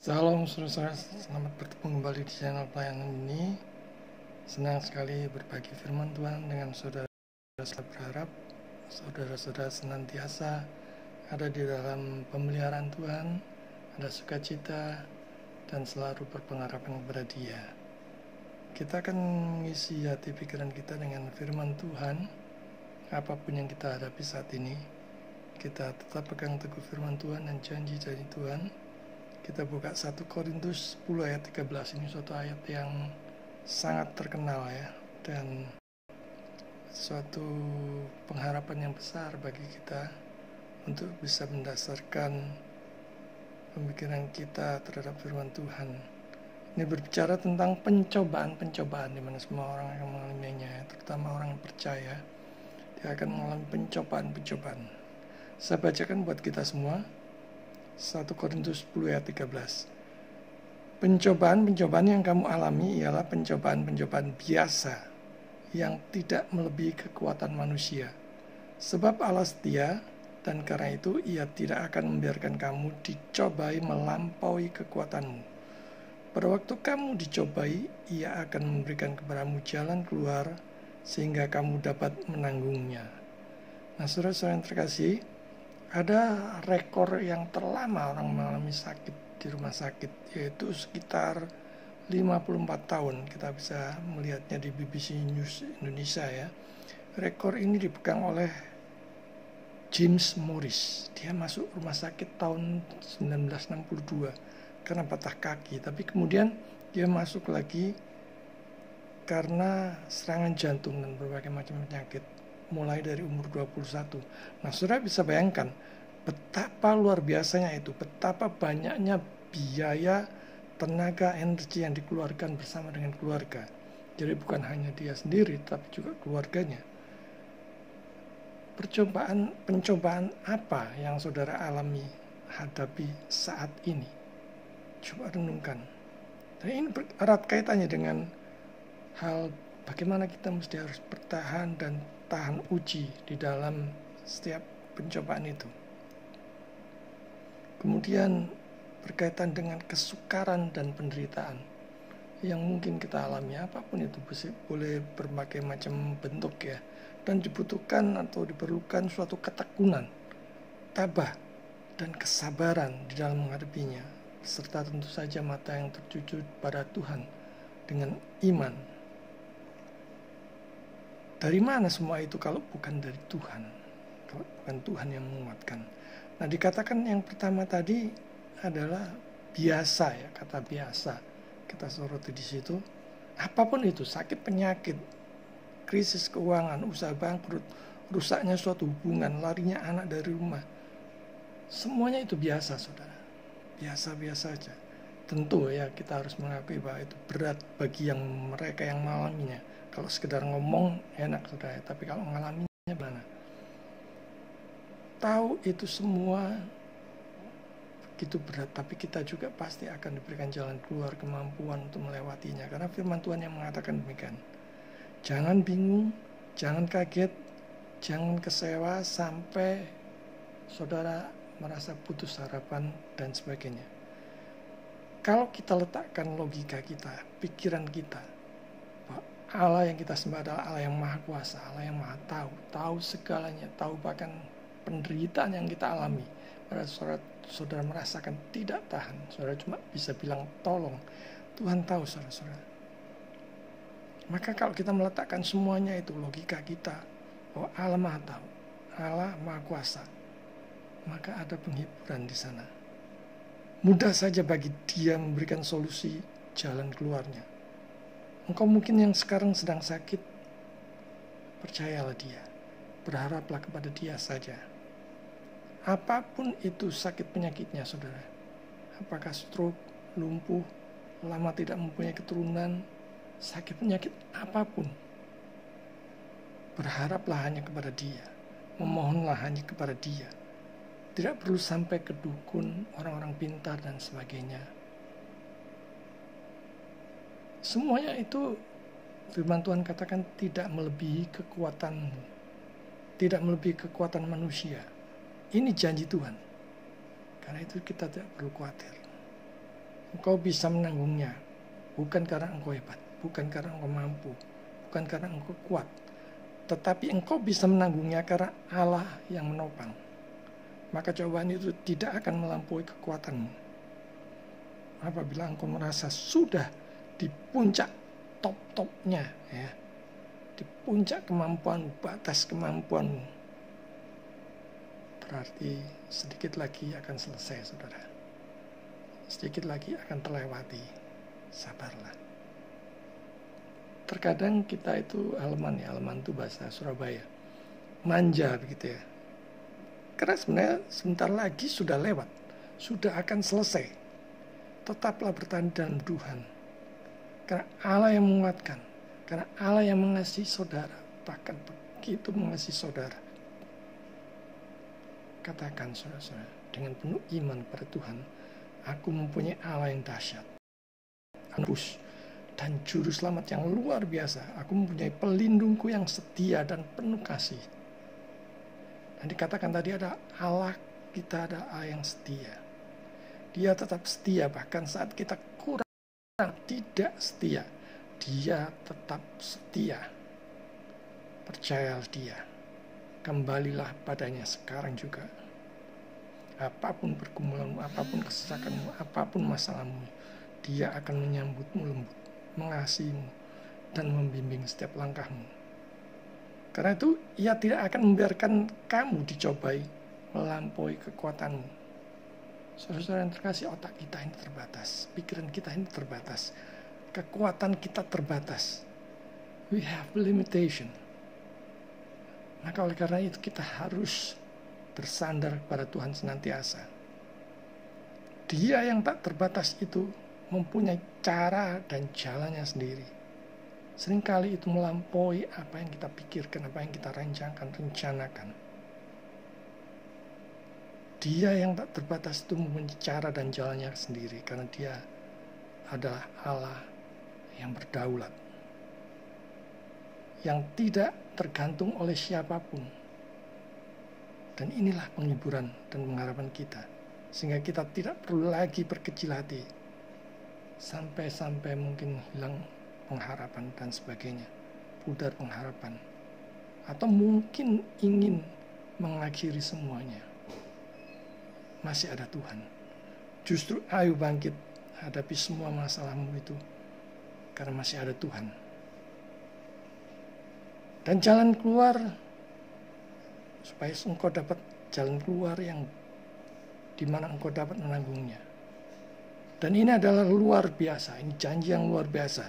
Salam saudara, selamat bertemu kembali di channel pelayanan ini. Senang sekali berbagi firman Tuhan dengan saudara. Saya berharap saudara-saudara senantiasa ada di dalam pemeliharaan Tuhan, ada sukacita, dan selalu berpengharapan kepada Dia. Kita akan mengisi hati pikiran kita dengan firman Tuhan. Apapun yang kita hadapi saat ini, kita tetap pegang teguh firman Tuhan dan janji-janji Tuhan. Kita buka 1 Korintus 10 ayat 13. Ini suatu ayat yang sangat terkenal ya, dan suatu pengharapan yang besar bagi kita untuk bisa mendasarkan pemikiran kita terhadap firman Tuhan. Ini berbicara tentang pencobaan-pencobaan di mana semua orang akan mengalaminya, terutama orang yang percaya, dia akan mengalami pencobaan-pencobaan. Saya bacakan buat kita semua. 1 Korintus 10 ayat 13. Pencobaan-pencobaan yang kamu alami ialah pencobaan-pencobaan biasa yang tidak melebihi kekuatan manusia. Sebab Allah setia, dan karena itu Ia tidak akan membiarkan kamu dicobai melampaui kekuatanmu. Pada waktu kamu dicobai, Ia akan memberikan kepadamu jalan keluar sehingga kamu dapat menanggungnya. Nah, saudara-saudara yang terkasih, ada rekor yang terlama orang mengalami sakit di rumah sakit, yaitu sekitar 54 tahun. Kita bisa melihatnya di BBC News Indonesia ya. Rekor ini dipegang oleh James Morris. Dia masuk rumah sakit tahun 1962 karena patah kaki, tapi kemudian dia masuk lagi karena serangan jantung dan berbagai macam penyakit mulai dari umur 21. Nah, saudara bisa bayangkan betapa luar biasanya itu, betapa banyaknya biaya, tenaga, energi yang dikeluarkan bersama dengan keluarga. Jadi bukan hanya dia sendiri, tapi juga keluarganya. Pencobaan apa yang saudara alami, hadapi saat ini? Coba renungkan. Dan ini erat kaitannya dengan hal bagaimana kita mesti harus bertahan dan tahan uji di dalam setiap pencobaan itu. Kemudian berkaitan dengan kesukaran dan penderitaan yang mungkin kita alami, apapun itu boleh berbagai macam bentuk ya, dan dibutuhkan atau diperlukan suatu ketekunan, tabah, dan kesabaran di dalam menghadapinya, serta tentu saja mata yang tertuju pada Tuhan dengan iman. Dari mana semua itu kalau bukan dari Tuhan? Kalau bukan Tuhan yang menguatkan. Nah, dikatakan yang pertama tadi adalah biasa ya, kata biasa. Kita soroti di situ. Apapun itu, sakit, penyakit, krisis keuangan, usaha bangkrut, rusaknya suatu hubungan, larinya anak dari rumah. Semuanya itu biasa, saudara. Biasa-biasa saja. Tentu ya, kita harus mengakui bahwa itu berat bagi mereka yang mengalaminya. Kalau sekedar ngomong enak saudara, tapi kalau mengalaminya gimana? Tahu itu semua begitu berat, tapi kita juga pasti akan diberikan jalan keluar, kemampuan untuk melewatinya. Karena firman Tuhan yang mengatakan demikian. Jangan bingung, jangan kaget, jangan kecewa sampai saudara merasa putus harapan dan sebagainya. Kalau kita letakkan logika kita, pikiran kita, Allah yang kita sembah adalah Allah yang maha kuasa, Allah yang maha tahu segalanya, tahu bahkan penderitaan yang kita alami. Pada saudara merasakan tidak tahan, saudara cuma bisa bilang tolong. Tuhan tahu saudara-saudara. Maka kalau kita meletakkan semuanya itu logika kita, bahwa Allah maha tahu, Allah maha kuasa, maka ada penghiburan di sana. Mudah saja bagi Dia memberikan solusi jalan keluarnya. Engkau mungkin yang sekarang sedang sakit, percayalah Dia, berharaplah kepada Dia saja. Apapun itu sakit penyakitnya saudara, apakah stroke, lumpuh, lama tidak mempunyai keturunan, sakit penyakit apapun, berharaplah hanya kepada Dia, memohonlah hanya kepada Dia. Tidak perlu sampai ke dukun, orang-orang pintar dan sebagainya. Semuanya itu firman Tuhan katakan tidak melebihi kekuatanmu, tidak melebihi kekuatan manusia. Ini janji Tuhan. Karena itu kita tidak perlu khawatir. Engkau bisa menanggungnya, bukan karena engkau hebat, bukan karena engkau mampu, bukan karena engkau kuat, tetapi engkau bisa menanggungnya karena Allah yang menopang. Maka cobaan itu tidak akan melampaui kekuatanmu. Apabila engkau merasa sudah di puncak top-topnya, ya, di puncak kemampuan, batas kemampuanmu, berarti sedikit lagi akan selesai, saudara. Sedikit lagi akan terlewati. Sabarlah. Terkadang kita itu halaman itu bahasa Surabaya, manja begitu ya. Karena sebenarnya sebentar lagi sudah lewat, sudah akan selesai. Tetaplah bertahan dalam Tuhan. Karena Allah yang menguatkan, karena Allah yang mengasihi saudara, bahkan begitu mengasihi saudara. Katakan saudara-saudara, dengan penuh iman pada Tuhan, aku mempunyai Allah yang dahsyat, anus dan juru selamat yang luar biasa. Aku mempunyai pelindungku yang setia dan penuh kasih. Dan dikatakan tadi ada Allah kita, ada Allah yang setia. Dia tetap setia bahkan saat kita kurang tidak setia. Dia tetap setia. Percayalah dia. Kembalilah padanya sekarang juga. Apapun pergumulanmu, apapun kesesakanmu, apapun masalahmu, dia akan menyambutmu lembut, mengasihimu, dan membimbing setiap langkahmu. Karena itu, ia tidak akan membiarkan kamu dicobai melampaui kekuatanmu. Saudara-saudara yang terkasih, otak kita ini terbatas, pikiran kita ini terbatas, kekuatan kita terbatas. We have limitation. Maka oleh karena itu kita harus bersandar kepada Tuhan senantiasa. Dia yang tak terbatas itu mempunyai cara dan jalannya sendiri. Seringkali itu melampaui apa yang kita pikirkan, apa yang kita rancangkan, rencanakan. Dia yang tak terbatas itu mempunyai cara dan jalannya sendiri, karena dia adalah Allah yang berdaulat, yang tidak tergantung oleh siapapun. Dan inilah penghiburan dan pengharapan kita, sehingga kita tidak perlu lagi berkecil hati, sampai-sampai mungkin hilang pengharapan dan sebagainya, pudar pengharapan, atau mungkin ingin mengakhiri semuanya. Masih ada Tuhan. Justru ayo bangkit, hadapi semua masalahmu itu, karena masih ada Tuhan. Dan jalan keluar, supaya engkau dapat jalan keluar yang dimana engkau dapat menanggungnya. Dan ini adalah luar biasa, ini janji yang luar biasa,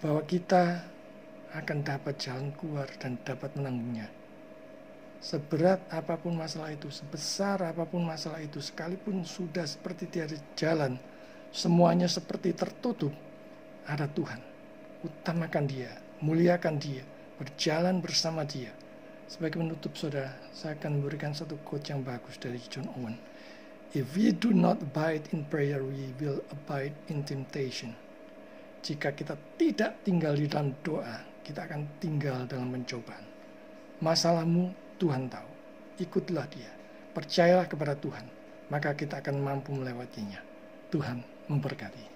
bahwa kita akan dapat jalan keluar dan dapat menanggungnya. Seberat apapun masalah itu, sebesar apapun masalah itu, sekalipun sudah seperti tiada jalan, semuanya seperti tertutup, ada Tuhan. Utamakan dia, muliakan dia, berjalan bersama dia. Sebagai penutup saudara, saya akan memberikan satu quote yang bagus dari John Owen. If we do not abide in prayer, we will abide in temptation. Jika kita tidak tinggal di dalam doa, kita akan tinggal dalam pencobaan. Masalahmu Tuhan tahu. Ikutlah dia. Percayalah kepada Tuhan. Maka kita akan mampu melewatinya. Tuhan memberkati.